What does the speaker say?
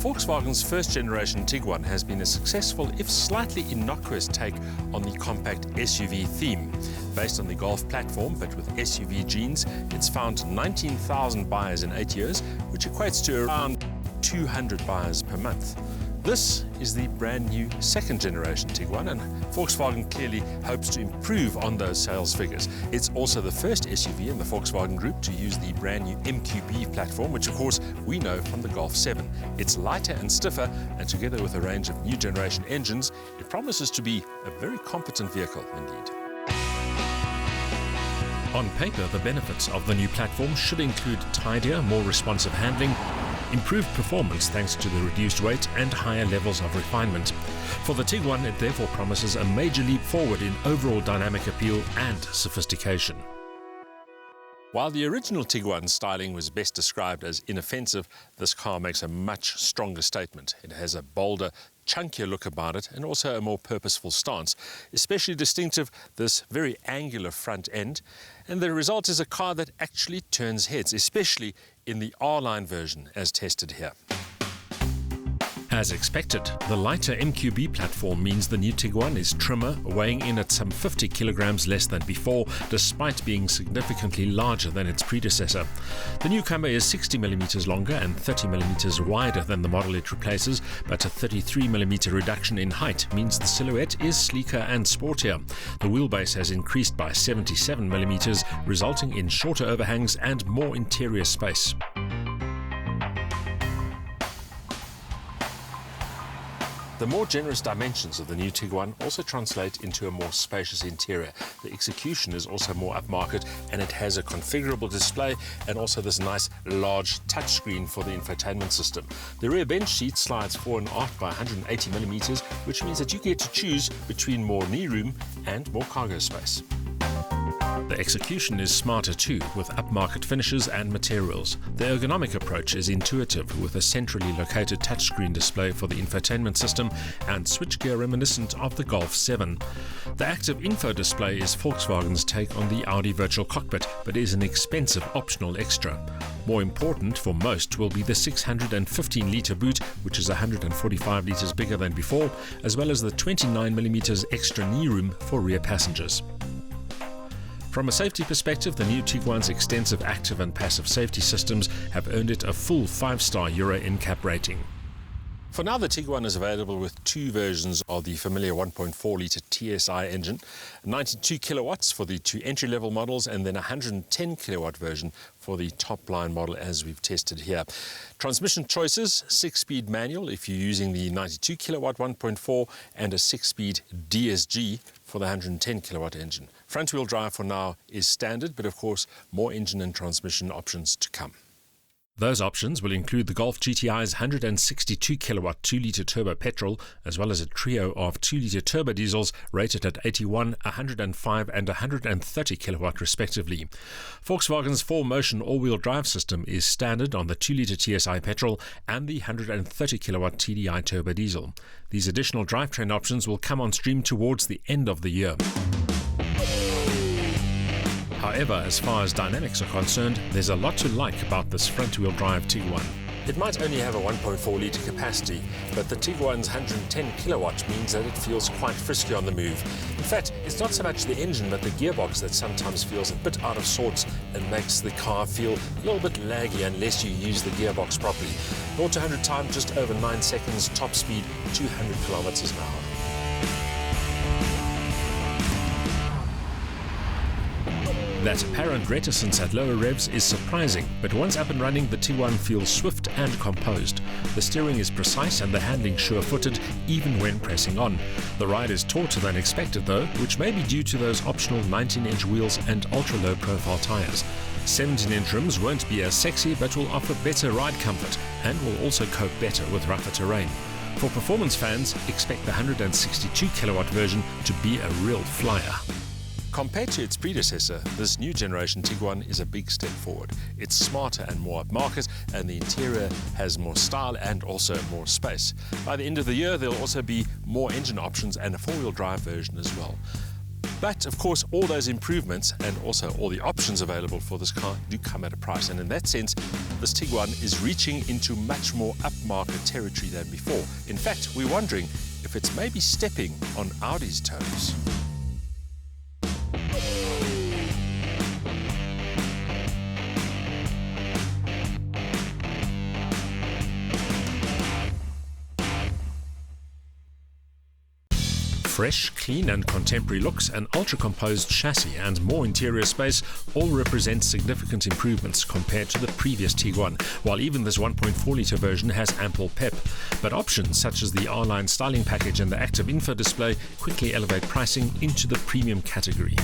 Volkswagen's first-generation Tiguan has been a successful, if slightly innocuous, take on the compact SUV theme. Based on the Golf platform, but with SUV genes, it's found 19,000 buyers in 8 years, which equates to around 200 buyers per month. This is the brand new second-generation Tiguan, and Volkswagen clearly hopes to improve on those sales figures. It's also the first SUV in the Volkswagen Group to use the brand new MQB platform, which of course we know from the Golf 7. It's lighter and stiffer, and together with a range of new generation engines, it promises to be a very competent vehicle indeed. On paper, the benefits of the new platform should include tidier, more responsive handling, improved performance thanks to the reduced weight and higher levels of refinement. For the Tiguan, it therefore promises a major leap forward in overall dynamic appeal and sophistication. While the original Tiguan styling was best described as inoffensive, this car makes a much stronger statement. It has a bolder, chunkier look about it and also a more purposeful stance. Especially distinctive, this very angular front end, and the result is a car that actually turns heads, especially in the R-Line version as tested here. As expected, the lighter MQB platform means the new Tiguan is trimmer, weighing in at some 50 kilograms less than before, despite being significantly larger than its predecessor. The newcomer is 60 millimeters longer and 30 millimeters wider than the model it replaces, but a 33 millimeter reduction in height means the silhouette is sleeker and sportier. The wheelbase has increased by 77 millimeters, resulting in shorter overhangs and more interior space. The more generous dimensions of the new Tiguan also translate into a more spacious interior. The execution is also more upmarket, and it has a configurable display and also this nice large touchscreen for the infotainment system. The rear bench seat slides fore and aft by 180 millimeters, which means that you get to choose between more knee room and more cargo space. The execution is smarter too, with upmarket finishes and materials. The ergonomic approach is intuitive, with a centrally located touchscreen display for the infotainment system and switchgear reminiscent of the Golf 7. The active info display is Volkswagen's take on the Audi virtual cockpit, but is an expensive optional extra. More important for most will be the 615-litre boot, which is 145 litres bigger than before, as well as the 29mm extra knee room for rear passengers. From a safety perspective, the new Tiguan's extensive active and passive safety systems have earned it a full 5-star Euro NCAP rating. For now, the Tiguan is available with two versions of the familiar 1.4-litre TSI engine, 92 kilowatts for the two entry-level models, and then a 110 kilowatt version for the top-line model as we've tested here. Transmission choices: 6-speed manual if you're using the 92 kilowatt 1.4 and a 6-speed DSG for the 110 kilowatt engine. Front-wheel drive for now is standard, but of course more engine and transmission options to come. Those options will include the Golf GTI's 162 kilowatt 2-litre turbo petrol, as well as a trio of 2-litre turbo diesels rated at 81, 105 and 130 kilowatt respectively. Volkswagen's 4-motion all-wheel drive system is standard on the 2-litre TSI petrol and the 130 kilowatt TDI turbo diesel. These additional drivetrain options will come on stream towards the end of the year. However, as far as dynamics are concerned, there's a lot to like about this front-wheel drive Tiguan. It might only have a 1.4-litre capacity, but the Tiguan's 110 kilowatts means that it feels quite frisky on the move. In fact, it's not so much the engine but the gearbox that sometimes feels a bit out of sorts and makes the car feel a little bit laggy unless you use the gearbox properly. 0 to 100 time just over 9 seconds, top speed 200 kilometers an hour. That apparent reticence at lower revs is surprising, but once up and running, the Tiguan feels swift and composed. The steering is precise and the handling sure-footed, even when pressing on. The ride is tauter than expected though, which may be due to those optional 19-inch wheels and ultra-low profile tyres. 17-inch rims won't be as sexy, but will offer better ride comfort and will also cope better with rougher terrain. For performance fans, expect the 162 kilowatt version to be a real flyer. Compared to its predecessor, this new generation Tiguan is a big step forward. It's smarter and more upmarket, and the interior has more style and also more space. By the end of the year, there'll also be more engine options and a 4-wheel drive version as well. But of course, all those improvements and also all the options available for this car do come at a price. And in that sense, this Tiguan is reaching into much more upmarket territory than before. In fact, we're wondering if it's maybe stepping on Audi's toes. Fresh, clean and contemporary looks, an ultra-composed chassis and more interior space all represent significant improvements compared to the previous Tiguan, while even this 1.4-litre version has ample pep. But options such as the R-Line styling package and the active info display quickly elevate pricing into the premium category.